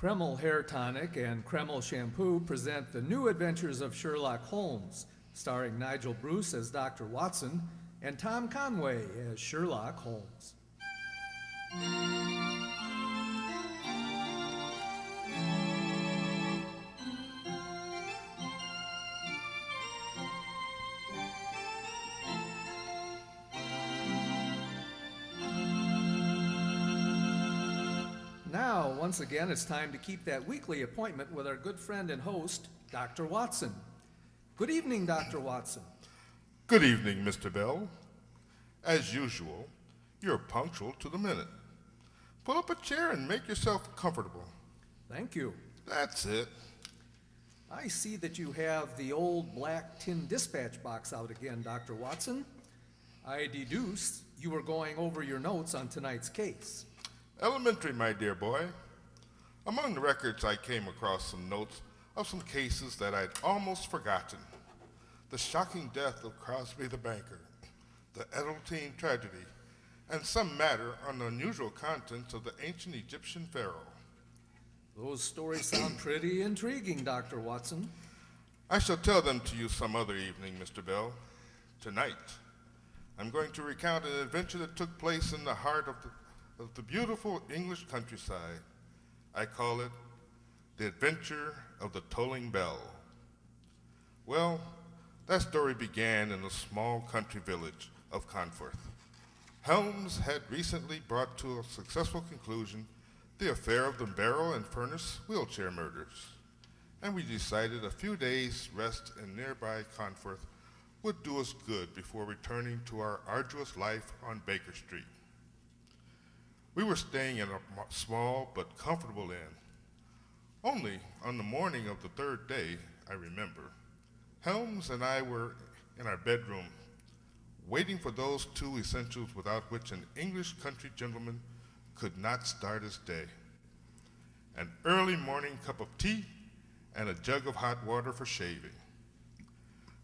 Kreml Hair Tonic and Kreml Shampoo present the new adventures of Sherlock Holmes, starring Nigel Bruce as Dr. Watson and Tom Conway as Sherlock Holmes. Now, once again, it's time to keep that weekly appointment with our good friend and host, Dr. Watson. Good evening, Dr. Watson. Good evening, Mr. Bell. As usual, you're punctual to the minute. Pull up a chair and make yourself comfortable. Thank you. That's it. I see that you have the old black tin dispatch box out again, Dr. Watson. I deduce you were going over your notes on tonight's case. Elementary, my dear boy. Among the records, I came across some notes of some cases that I'd almost forgotten. The shocking death of Crosby the banker, the Edelstein tragedy, and some matter on the unusual contents of the ancient Egyptian pharaoh. Those stories sound pretty intriguing, Dr. Watson. I shall tell them to you some other evening, Mr. Bell. Tonight, I'm going to recount an adventure that took place in the heart of the beautiful English countryside. I call it The Adventure of the Tolling Bell. Well, that story began in the small country village of Conforth. Helms had recently brought to a successful conclusion the affair of the barrel and furnace wheelchair murders, and we decided a few days' rest in nearby Conforth would do us good before returning to our arduous life on Baker Street. We were staying in a small but comfortable inn. Only on the morning of the third day, I remember, Helms and I were in our bedroom, waiting for those two essentials without which an English country gentleman could not start his day: an early morning cup of tea and a jug of hot water for shaving.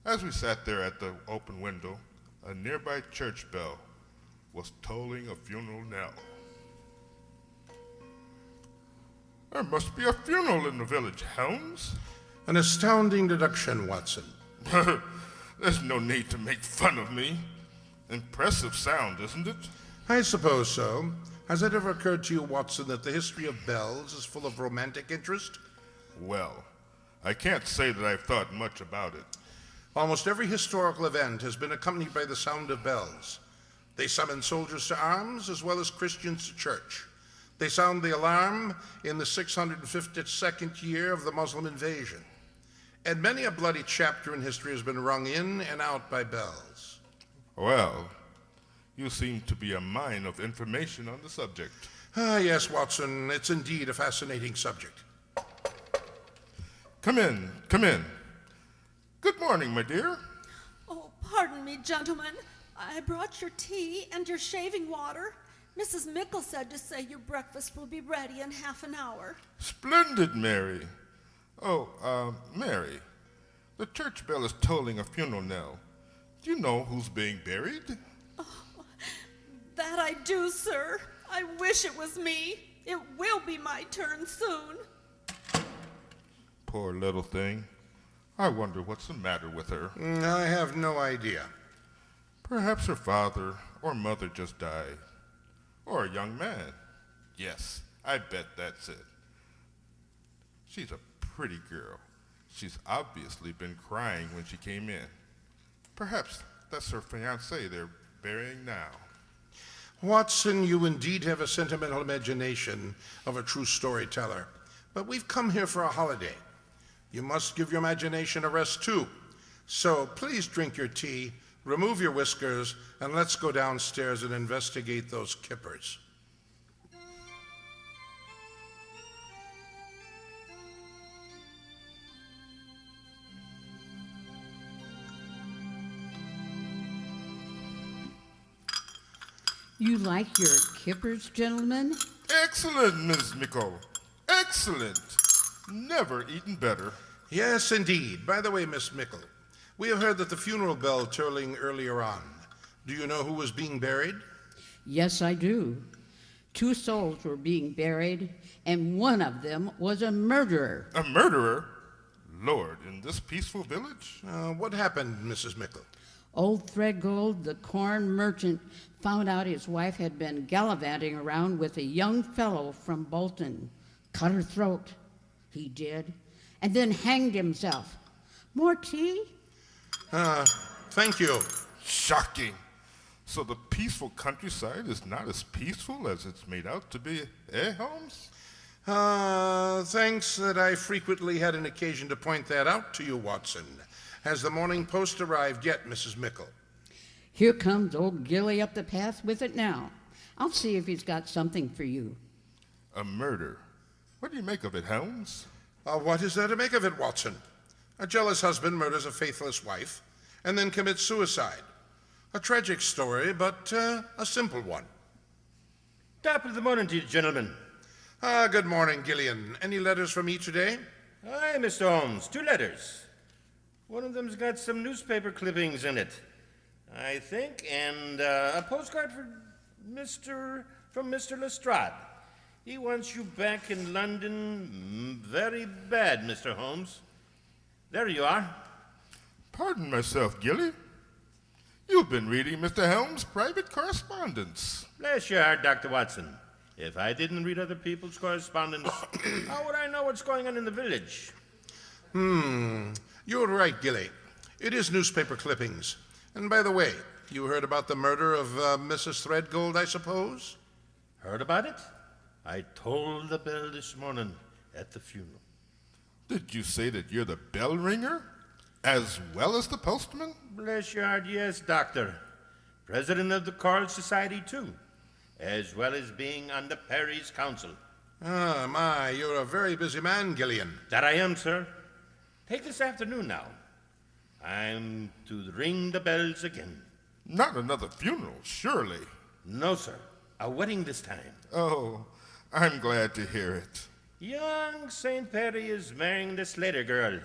As we sat there at the open window, a nearby church bell was tolling a funeral knell. There must be a funeral in the village, Helms. An astounding deduction, Watson. There's no need to make fun of me. Impressive sound, isn't it? I suppose so. Has it ever occurred to you, Watson, that the history of bells is full of romantic interest? Well, I can't say that I've thought much about it. Almost every historical event has been accompanied by the sound of bells. They summon soldiers to arms as well as Christians to church. They sound the alarm in the 652nd year of the Muslim invasion. And many a bloody chapter in history has been rung in and out by bells. Well, you seem to be a mine of information on the subject. Ah, yes, Watson, it's indeed a fascinating subject. Come in, come in. Good morning, my dear. Oh, pardon me, gentlemen. I brought your tea and your shaving water. Mrs. Mickle said to say your breakfast will be ready in half an hour. Splendid, Mary. Oh, Mary, the church bell is tolling a funeral knell. Do you know who's being buried? Oh, that I do, sir. I wish it was me. It will be my turn soon. Poor little thing. I wonder what's the matter with her. I have no idea. Perhaps her father or mother just died. Or a young man. Yes, I bet that's it. She's a pretty girl. She's obviously been crying when she came in. Perhaps that's her fiancé they're burying now. Watson, you indeed have a sentimental imagination of a true storyteller. But we've come here for a holiday. You must give your imagination a rest too. So please drink your tea, remove your whiskers, and let's go downstairs and investigate those kippers. You like your kippers, gentlemen? Excellent, Ms. Mickle. Excellent. Never eaten better. Yes, indeed. By the way, Miss Mickle, we have heard that the funeral bell tolling earlier on. Do you know who was being buried? Yes, I do. 2 souls were being buried, and one of them was a murderer. A murderer? Lord, in this peaceful village? What happened, Mrs. Mickle? Old Threadgold, the corn merchant, found out his wife had been gallivanting around with a young fellow from Bolton. Cut her throat, he did, and then hanged himself. More tea? Thank you. Shocking. So the peaceful countryside is not as peaceful as it's made out to be, eh, Holmes? Thanks that I frequently had an occasion to point that out to you, Watson. Has the Morning Post arrived yet, Mrs. Mickle? Here comes old Gilly up the path with it now. I'll see if he's got something for you. A murder. What do you make of it, Holmes? What is there to make of it, Watson? A jealous husband murders a faithless wife and then commits suicide. A tragic story, but a simple one. Top of the morning to you, gentlemen. Good morning, Gillian. Any letters for me today? Aye, Mr. Holmes, 2 letters. One of them's got some newspaper clippings in it, I think, and a postcard from Mr. Lestrade. He wants you back in London very bad, Mr. Holmes. There you are. Pardon myself, Gilly. You've been reading Mr. Helm's private correspondence. Bless your heart, Dr. Watson. If I didn't read other people's correspondence, how would I know what's going on in the village? You're right, Gilly. It is newspaper clippings. And by the way, you heard about the murder of Mrs. Threadgold, I suppose? Heard about it? I tolled the bell this morning at the funeral. Did you say that you're the bell ringer, as well as the postman? Bless your heart, yes, Doctor. President of the Choral Society, too, as well as being on the parish council. You're a very busy man, Gillian. That I am, sir. Take this afternoon now. I'm to ring the bells again. Not another funeral, surely. No, sir. A wedding this time. Oh, I'm glad to hear it. Young St. Perry is marrying the Slater girl,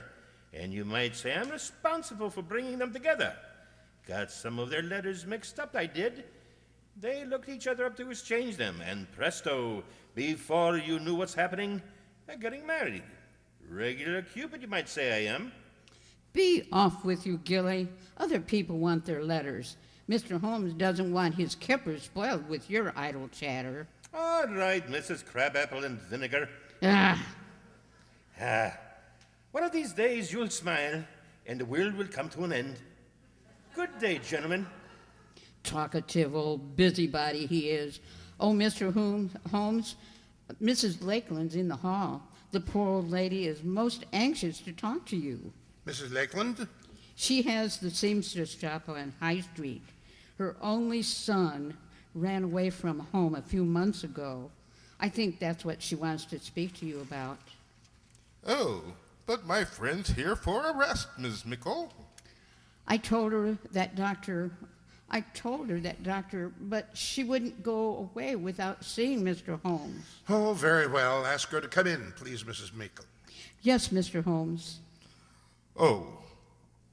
and you might say I'm responsible for bringing them together. Got some of their letters mixed up, I did. They looked each other up to exchange them, and presto, before you knew what's happening, they're getting married. Regular Cupid, you might say I am. Be off with you, Gilly. Other people want their letters. Mr. Holmes doesn't want his kippers spoiled with your idle chatter. All right, Mrs. Crabapple and Vinegar. Ah, One of these days you'll smile, and the world will come to an end. Good day, gentlemen. talkative old busybody he is. Oh, Mr. Holmes, Mrs. Lakeland's in the hall. The poor old lady is most anxious to talk to you. Mrs. Lakeland? She has the seamstress shop on High Street. Her only son ran away from home a few months ago. I think that's what she wants to speak to you about. Oh, but my friend's here for a rest, Ms. Mickle. I told her that doctor, but she wouldn't go away without seeing Mr. Holmes. Oh, very well. Ask her to come in, please, Mrs. Mickle. Yes, Mr. Holmes. Oh,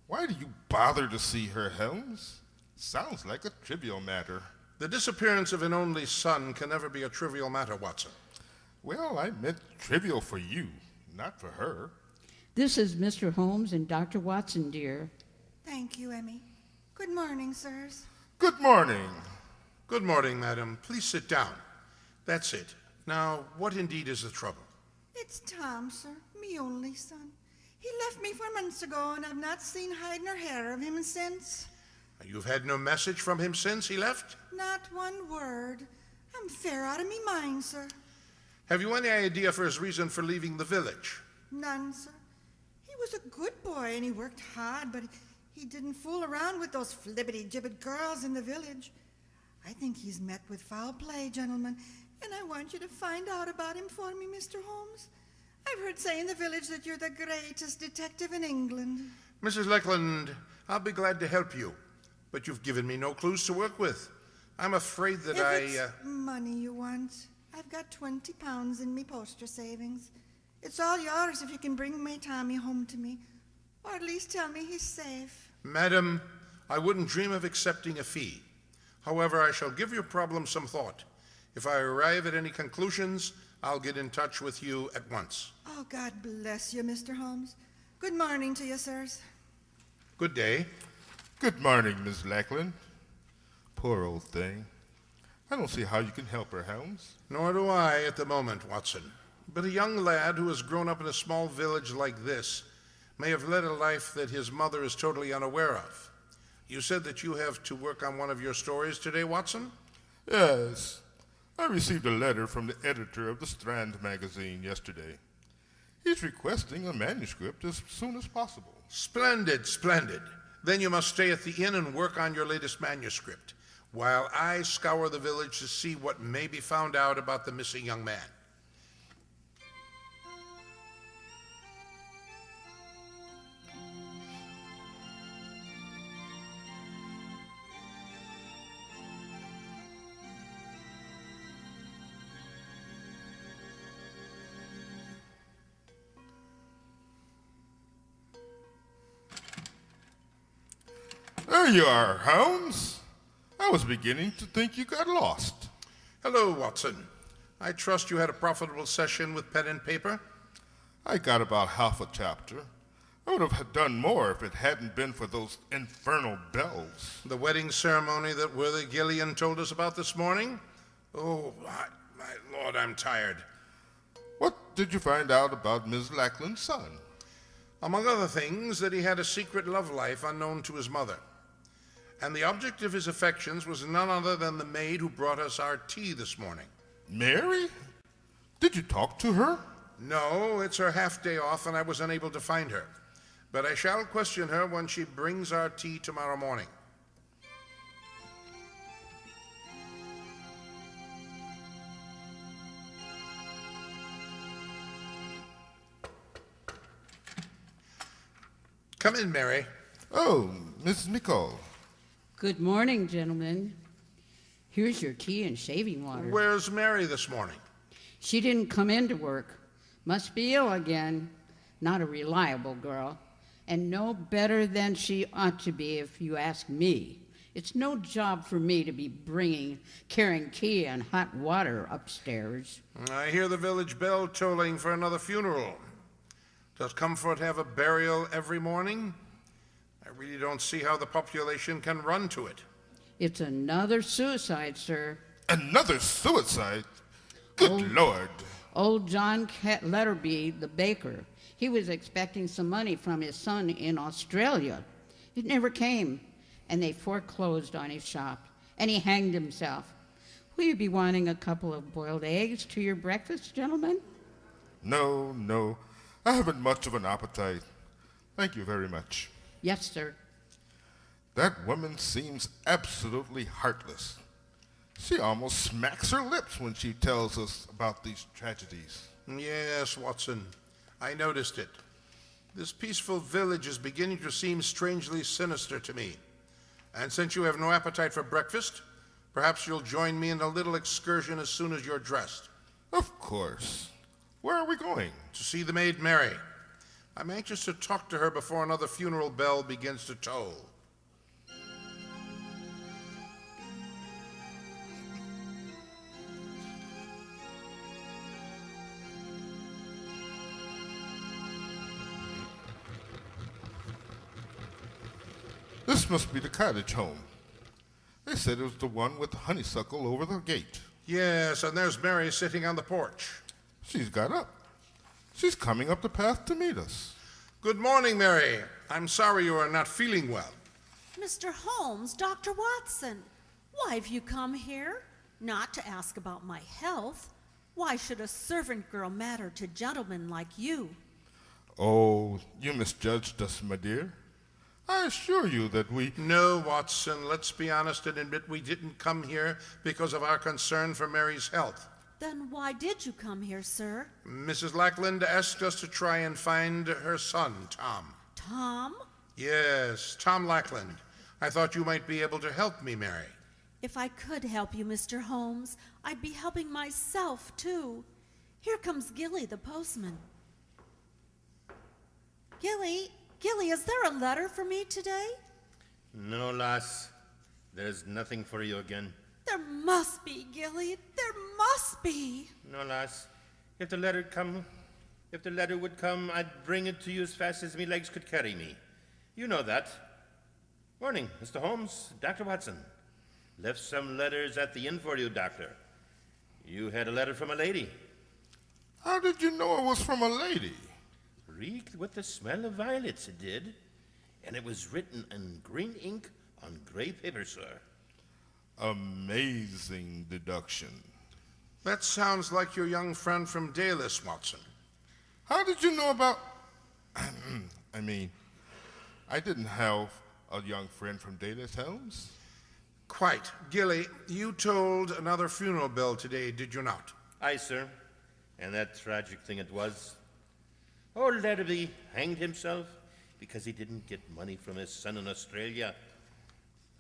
why do you bother to see her, Holmes? Sounds like a trivial matter. The disappearance of an only son can never be a trivial matter, Watson. Well, I meant trivial for you, not for her. This is Mr. Holmes and Dr. Watson, dear. Thank you, Emmy. Good morning, sirs. Good morning. Good morning, madam. Please sit down. That's it. Now, what indeed is the trouble? It's Tom, sir, me only son. He left me 4 months ago, and I've not seen hide nor hair of him since. You've had no message from him since he left? Not one word. I'm fair out of me mind, sir. Have you any idea for his reason for leaving the village? None, sir. He was a good boy, and he worked hard, but he didn't fool around with those flibbity-gibbet girls in the village. I think he's met with foul play, gentlemen, and I want you to find out about him for me, Mr. Holmes. I've heard say in the village that you're the greatest detective in England. Mrs. Lakeland, I'll be glad to help you, but you've given me no clues to work with. I'm afraid that If it's money you want, I've got £20 in me posture savings. It's all yours if you can bring my Tommy home to me, or at least tell me he's safe. Madam, I wouldn't dream of accepting a fee. However, I shall give your problem some thought. If I arrive at any conclusions, I'll get in touch with you at once. Oh, God bless you, Mr. Holmes. Good morning to you, sirs. Good day. Good morning, Miss Lackland. Poor old thing. I don't see how you can help her, Holmes. Nor do I at the moment, Watson. But a young lad who has grown up in a small village like this may have led a life that his mother is totally unaware of. You said that you have to work on one of your stories today, Watson? Yes. I received a letter from the editor of the Strand magazine yesterday. He's requesting a manuscript as soon as possible. Splendid, splendid. Then you must stay at the inn and work on your latest manuscript, while I scour the village to see what may be found out about the missing young man. There you are, Holmes. I was beginning to think you got lost. Hello, Watson. I trust you had a profitable session with pen and paper? I got about half a chapter. I would have done more if it hadn't been for those infernal bells. The wedding ceremony that worthy Gillian told us about this morning? Oh, my lord, I'm tired. What did you find out about Miss Lackland's son? Among other things, that he had a secret love life unknown to his mother. And the object of his affections was none other than the maid who brought us our tea this morning. Mary? Did you talk to her? No, it's her half-day off, and I was unable to find her. But I shall question her when she brings our tea tomorrow morning. Come in, Mary. Oh, Miss Nicole. Good morning, gentlemen. Here's your tea and shaving water. Where's Mary this morning? She didn't come into work. Must be ill again. Not a reliable girl. And no better than she ought to be, if you ask me. It's no job for me to be carrying tea and hot water upstairs. I hear the village bell tolling for another funeral. Does Comfort have a burial every morning? I really don't see how the population can run to it. It's another suicide, sir. Another suicide? Good Lord. Old John Letterby, the baker, he was expecting some money from his son in Australia. It never came, and they foreclosed on his shop, and he hanged himself. Will you be wanting a couple of boiled eggs to your breakfast, gentlemen? No. I haven't much of an appetite. Thank you very much. Yes, sir. That woman seems absolutely heartless. She almost smacks her lips when she tells us about these tragedies. Yes, Watson. I noticed it. This peaceful village is beginning to seem strangely sinister to me. And since you have no appetite for breakfast, perhaps you'll join me in a little excursion as soon as you're dressed. Of course. Where are we going? To see the maid Mary. I'm anxious to talk to her before another funeral bell begins to toll. This must be the cottage home. They said it was the one with the honeysuckle over the gate. Yes, and there's Mary sitting on the porch. She's got up. She's coming up the path to meet us. Good morning, Mary. I'm sorry you are not feeling well. Mr. Holmes, Dr. Watson, why have you come here? Not to ask about my health. Why should a servant girl matter to gentlemen like you? Oh, you misjudged us, my dear. I assure you that we... No, Watson, let's be honest and admit we didn't come here because of our concern for Mary's health. Then why did you come here, sir? Mrs. Lackland asked us to try and find her son, Tom. Tom? Yes, Tom Lackland. I thought you might be able to help me, Mary. If I could help you, Mr. Holmes, I'd be helping myself, too. Here comes Gilly, the postman. Gilly, is there a letter for me today? No, lass. There's nothing for you again. There must be, Gilly. There must be. No, lass. If the letter would come, I'd bring it to you as fast as me legs could carry me. You know that. Morning, Mr. Holmes, Dr. Watson. Left some letters at the inn for you, Doctor. You had a letter from a lady. How did you know it was from a lady? Reeked with the smell of violets, it did. And it was written in green ink on gray paper, sir. Amazing deduction. That sounds like your young friend from Dalis, Watson. How did you know about... I mean, I didn't have a young friend from Dalis, Holmes. Quite. Gilly, you told another funeral bell today, did you not? Aye, sir. And that tragic thing it was. Old Larrabee hanged himself because he didn't get money from his son in Australia.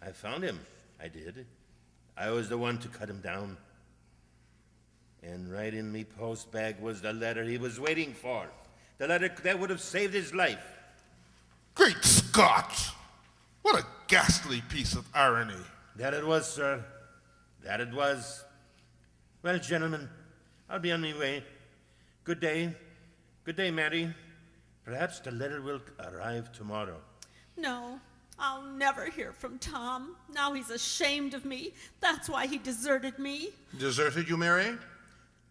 I found him. I did. I was the one to cut him down. And right in me post bag was the letter he was waiting for. The letter that would have saved his life. Great Scott! What a ghastly piece of irony. That it was, sir. That it was. Well, gentlemen, I'll be on my way. Good day. Good day, Mary. Perhaps the letter will arrive tomorrow. No, I'll never hear from Tom. Now he's ashamed of me. That's why he deserted me. Deserted you, Mary?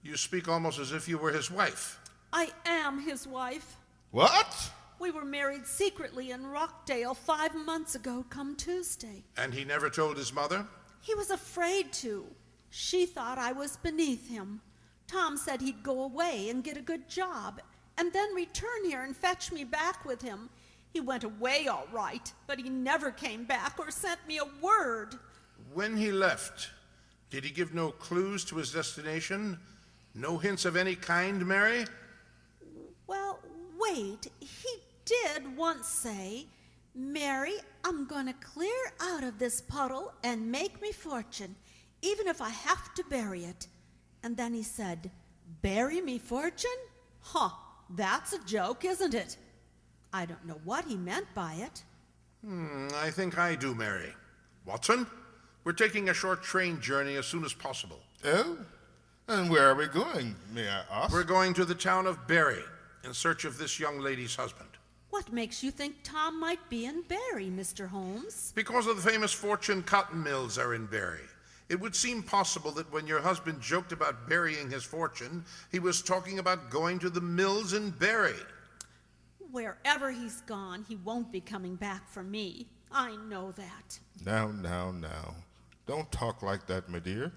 You speak almost as if you were his wife. I am his wife. What? We were married secretly in Rockdale 5 months ago come Tuesday. And he never told his mother? He was afraid to. She thought I was beneath him. Tom said he'd go away and get a good job, and then return here and fetch me back with him. He went away all right, but he never came back or sent me a word. When he left, did he give no clues to his destination? No hints of any kind, Mary? Well, wait. He did once say, "Mary, I'm going to clear out of this puddle and make me fortune, even if I have to bury it." And then he said, "Bury me fortune? Huh, that's a joke, isn't it?" I don't know what he meant by it. I think I do, Mary. Watson, we're taking a short train journey as soon as possible. Oh? And where are we going, may I ask? We're going to the town of Barry in search of this young lady's husband. What makes you think Tom might be in Barry, Mr. Holmes? Because of the famous Fortune cotton mills are in Barry. It would seem possible that when your husband joked about burying his fortune, he was talking about going to the mills in Barry. Wherever he's gone, he won't be coming back for me. I know that. Now. Don't talk like that, my dear.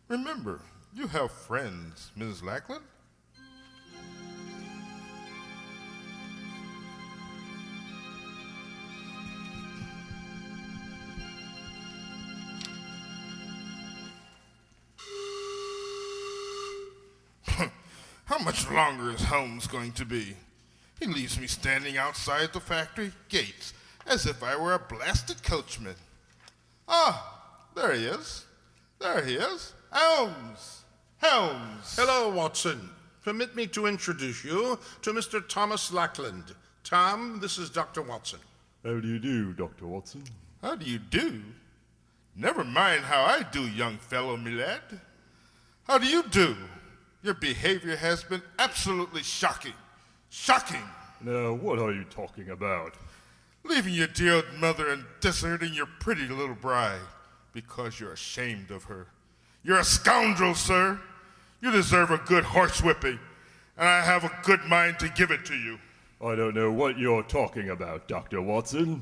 Remember, you have friends, Mrs. Lackland. How much longer is Holmes going to be? He leaves me standing outside the factory gates as if I were a blasted coachman. Ah, there he is. There he is. Holmes! Holmes! Hello, Watson. Permit me to introduce you to Mr. Thomas Lackland. Tom, this is Dr. Watson. How do you do, Dr. Watson? How do you do? Never mind how I do, young fellow, me lad. How do you do? Your behavior has been absolutely shocking. Shocking! Now, what are you talking about? Leaving your dear old mother and deserting your pretty little bride because you're ashamed of her. You're a scoundrel, sir. You deserve a good horsewhipping, and I have a good mind to give it to you. I don't know what you're talking about, Dr. Watson,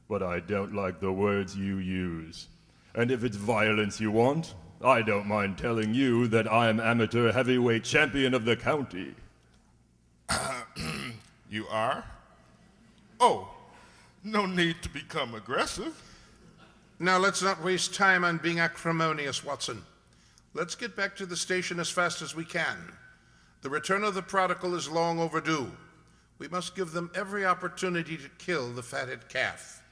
but I don't like the words you use. And if it's violence you want, I don't mind telling you that I am amateur heavyweight champion of the county. You are? Oh, no need to become aggressive. Now, let's not waste time on being acrimonious, Watson. Let's get back to the station as fast as we can. The return of the prodigal is long overdue. We must give them every opportunity to kill the fatted calf.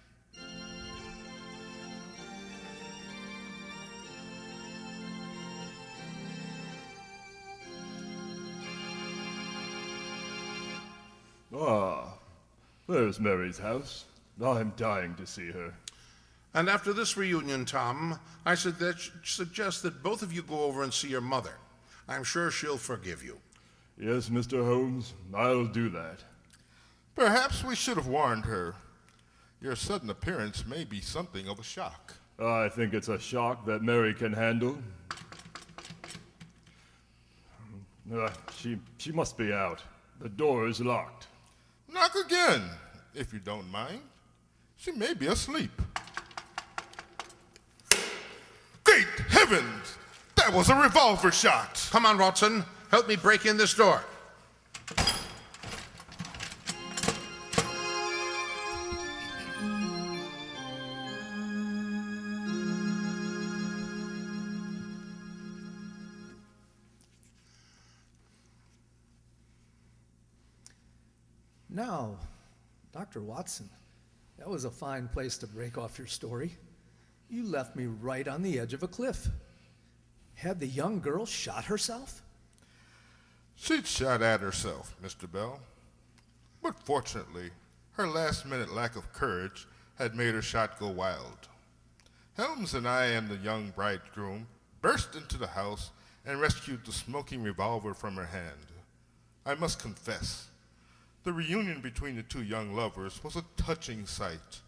Ah, there's Mary's house. I'm dying to see her. And after this reunion, Tom, I suggest that both of you go over and see your mother. I'm sure she'll forgive you. Yes, Mr. Holmes, I'll do that. Perhaps we should have warned her. Your sudden appearance may be something of a shock. I think it's a shock that Mary can handle. She must be out. The door is locked. Knock again, if you don't mind. She may be asleep. Great heavens! That was a revolver shot! Come on, Watson. Help me break in this door. Now, Dr. Watson, that was a fine place to break off your story. You left me right on the edge of a cliff. Had the young girl shot herself? She'd shot at herself, Mr. Bell. But fortunately, her last-minute lack of courage had made her shot go wild. Helms and I and the young bridegroom burst into the house and rescued the smoking revolver from her hand. I must confess, the reunion between the two young lovers was a touching sight.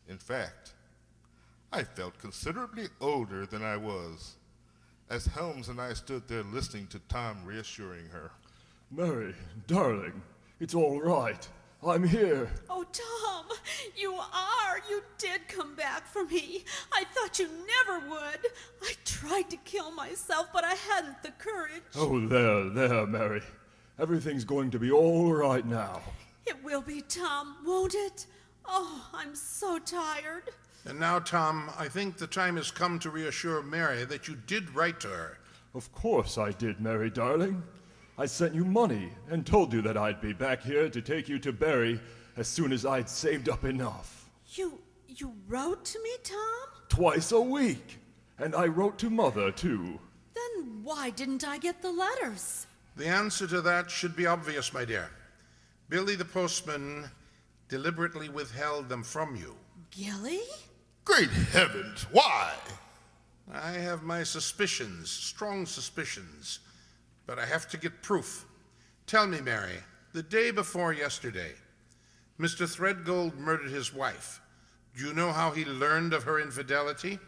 In fact, I felt considerably older than I was, as Helms and I stood there listening to Tom reassuring her. Mary, darling, it's all right. I'm here. Oh, Tom, you did come back for me. I thought you never would. I tried to kill myself, but I hadn't the courage. Oh, there, Mary. Everything's going to be all right now. It will be, Tom, won't it? Oh, I'm so tired. And now, Tom, I think the time has come to reassure Mary that you did write to her. Of course I did, Mary, darling. I sent you money and told you that I'd be back here to take you to Barry as soon as I'd saved up enough. You wrote to me, Tom? Twice a week. And I wrote to Mother, too. Then why didn't I get the letters? The answer to that should be obvious, my dear. Billy the postman deliberately withheld them from you. Gilly? Great heavens, why? I have my suspicions, strong suspicions, but I have to get proof. Tell me, Mary, the day before yesterday, Mr. Threadgold murdered his wife. Do you know how he learned of her infidelity?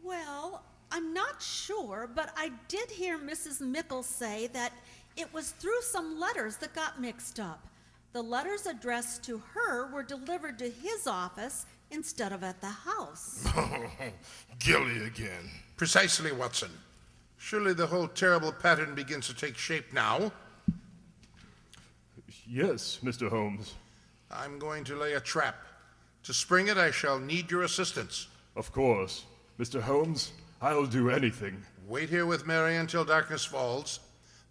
Well, I'm not sure, but I did hear Mrs. Mickle say that it was through some letters that got mixed up. The letters addressed to her were delivered to his office instead of at the house. Gilly again. Precisely, Watson. Surely the whole terrible pattern begins to take shape now. Yes, Mr. Holmes. I'm going to lay a trap. To spring it, I shall need your assistance. Of course. Mr. Holmes, I'll do anything. Wait here with Mary until darkness falls,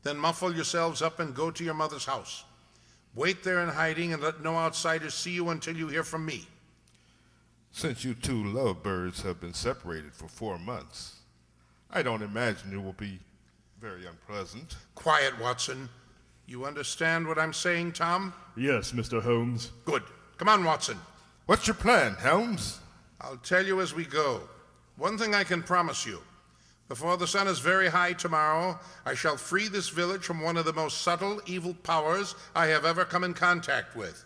then muffle yourselves up and go to your mother's house. Wait there in hiding and let no outsiders see you until you hear from me. Since you two lovebirds have been separated for 4 months, I don't imagine it will be very unpleasant. Quiet, Watson. You understand what I'm saying, Tom? Yes, Mr. Holmes. Good. Come on, Watson. What's your plan, Helms? I'll tell you as we go. One thing I can promise you. Before the sun is very high tomorrow, I shall free this village from one of the most subtle evil powers I have ever come in contact with.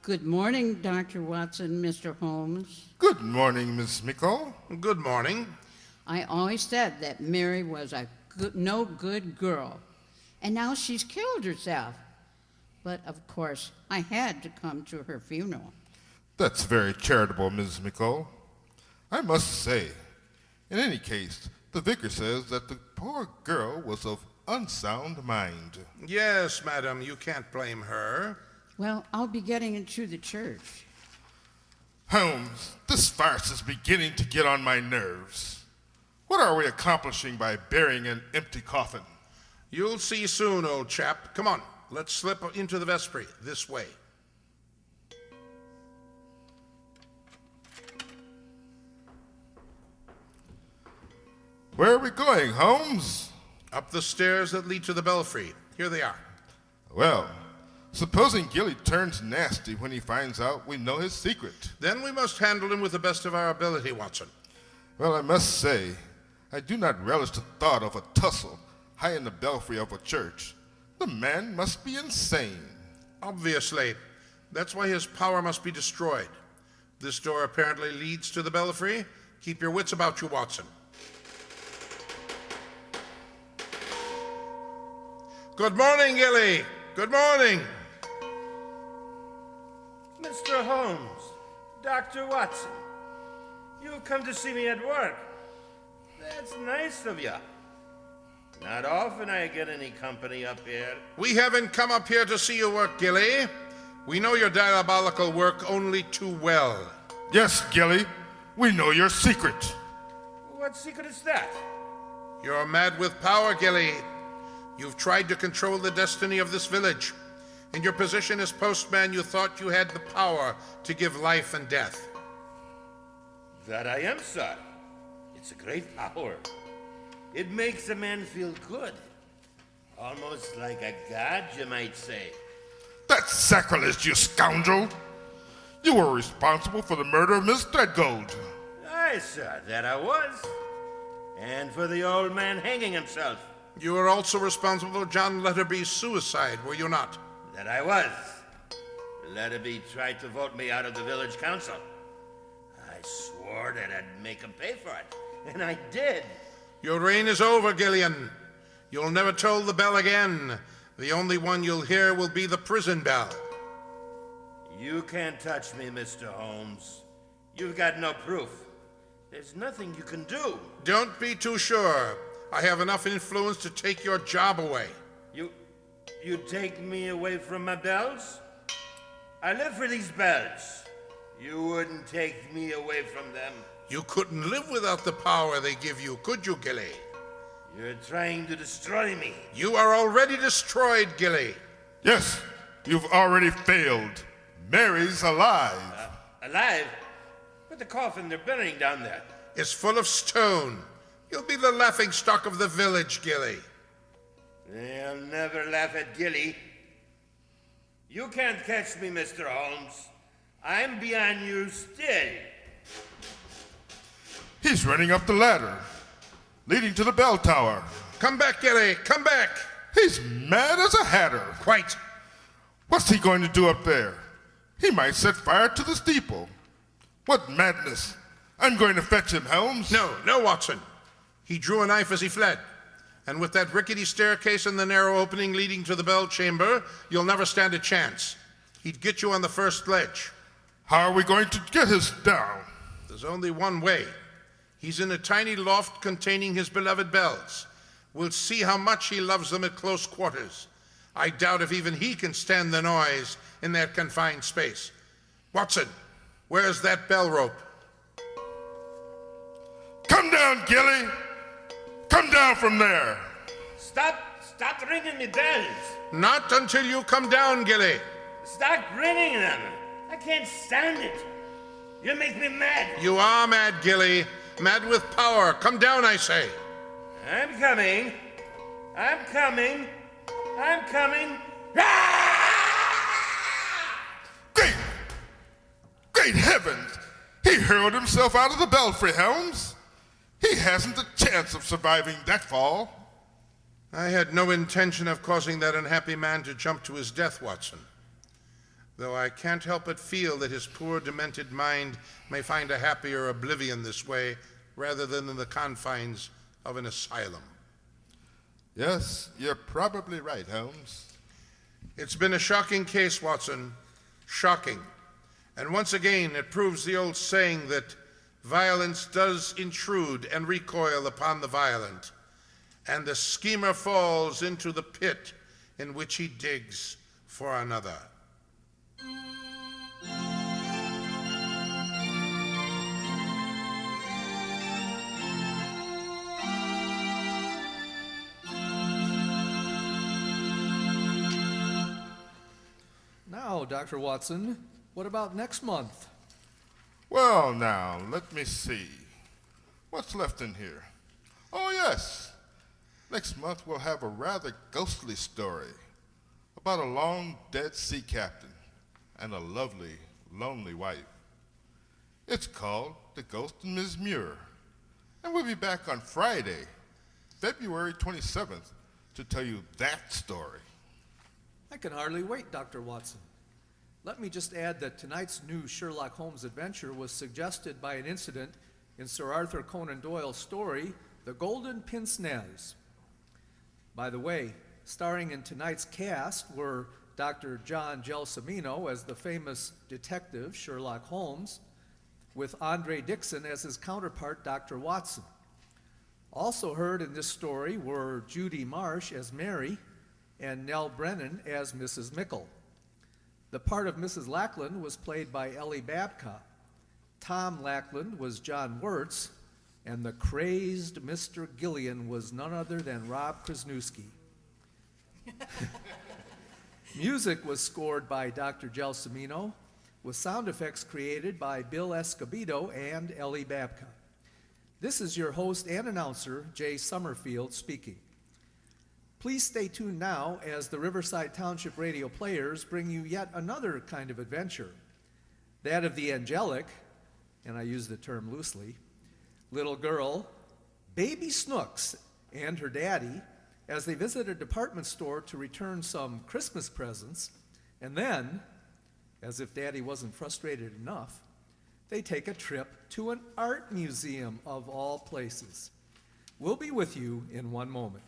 Good morning, Dr. Watson, Mr. Holmes. Good morning, Miss Mickle. Good morning. I always said that Mary was a no good girl, and now she's killed herself. But of course, I had to come to her funeral. That's very charitable, Ms. Mickle. I must say, in any case, the vicar says that the poor girl was of unsound mind. Yes, madam, you can't blame her. Well, I'll be getting into the church. Holmes, this farce is beginning to get on my nerves. What are we accomplishing by burying an empty coffin? You'll see soon, old chap. Come on, let's slip into the vestry this way. Where are we going, Holmes? Up the stairs that lead to the belfry. Here they are. Well, supposing Gilly turns nasty when he finds out we know his secret. Then we must handle him with the best of our ability, Watson. Well, I must say, I do not relish the thought of a tussle high in the belfry of a church. The man must be insane. Obviously. That's why his power must be destroyed. This door apparently leads to the belfry. Keep your wits about you, Watson. Good morning, Gilly. Good morning. Mr. Holmes, Dr. Watson, you've come to see me at work. That's nice of you. Not often I get any company up here. We haven't come up here to see you work, Gilly. We know your diabolical work only too well. Yes, Gilly, we know your secret. What secret is that? You're mad with power, Gilly. You've tried to control the destiny of this village. In your position as postman, you thought you had the power to give life and death. That I am, sir. It's a great power. It makes a man feel good. Almost like a god, you might say. That's sacrilege, you scoundrel! You were responsible for the murder of Miss Threadgold. Aye, sir, that I was. And for the old man hanging himself. You were also responsible for John Letterby's suicide, were you not? That I was. Letterby tried to vote me out of the village council. I swore that I'd make him pay for it. And I did. Your reign is over, Gillian. You'll never toll the bell again. The only one you'll hear will be the prison bell. You can't touch me, Mr. Holmes. You've got no proof. There's nothing you can do. Don't be too sure. I have enough influence to take your job away. You take me away from my bells? I live for these bells. You wouldn't take me away from them. You couldn't live without the power they give you, could you, Gilly? You're trying to destroy me. You are already destroyed, Gilly. Yes, you've already failed. Mary's alive. Alive? But the coffin they're burying down there. It's full of stone. You'll be the laughingstock of the village, Gilly. They'll never laugh at Gilly. You can't catch me, Mr. Holmes. I'm beyond you still. He's running up the ladder, leading to the bell tower. Come back, Gilly, come back. He's mad as a hatter. Quite. What's he going to do up there? He might set fire to the steeple. What madness! I'm going to fetch him, Holmes. No, Watson. He drew a knife as he fled. And with that rickety staircase and the narrow opening leading to the bell chamber, you'll never stand a chance. He'd get you on the first ledge. How are we going to get us down? There's only one way. He's in a tiny loft containing his beloved bells. We'll see how much he loves them at close quarters. I doubt if even he can stand the noise in that confined space. Watson, where's that bell rope? Come down, Gilly! Come down from there! Stop ringing me bells. Not until you come down, Gilly. Stop ringing them. I can't stand it. You make me mad. You are mad, Gilly. Mad with power. Come down, I say. I'm coming. Great heavens! He hurled himself out of the belfry, Holmes. He hasn't a chance of surviving that fall. I had no intention of causing that unhappy man to jump to his death, Watson. Though I can't help but feel that his poor, demented mind may find a happier oblivion this way rather than in the confines of an asylum. Yes, you're probably right, Holmes. It's been a shocking case, Watson. Shocking. And once again, it proves the old saying that violence does intrude and recoil upon the violent, and the schemer falls into the pit in which he digs for another. Now, Dr. Watson, what about next month? Well, now, let me see. What's left in here? Oh, yes. Next month, we'll have a rather ghostly story about a long-dead sea captain and a lovely, lonely wife. It's called The Ghost of Ms. Muir, and we'll be back on Friday, February 27th, to tell you that story. I can hardly wait, Dr. Watson. Let me just add that tonight's new Sherlock Holmes adventure was suggested by an incident in Sir Arthur Conan Doyle's story, The Golden Pince-Nez. By the way, starring in tonight's cast were Dr. John Gelsomino as the famous detective Sherlock Holmes, with Andre Dixon as his counterpart, Dr. Watson. Also heard in this story were Judy Marsh as Mary and Nell Brennan as Mrs. Mickle. The part of Mrs. Lackland was played by Ellie Babcock. Tom Lackland was John Wirtz, and the crazed Mr. Gillian was none other than Rob Krasniewski. Music was scored by Dr. Gelsomino, with sound effects created by Bill Escobedo and Ellie Babcock. This is your host and announcer, Jay Summerfield, speaking. Please stay tuned now as the Riverside Township radio players bring you yet another kind of adventure, that of the angelic, and I use the term loosely, little girl, Baby Snooks, and her daddy as they visit a department store to return some Christmas presents, and then, as if daddy wasn't frustrated enough, they take a trip to an art museum of all places. We'll be with you in one moment.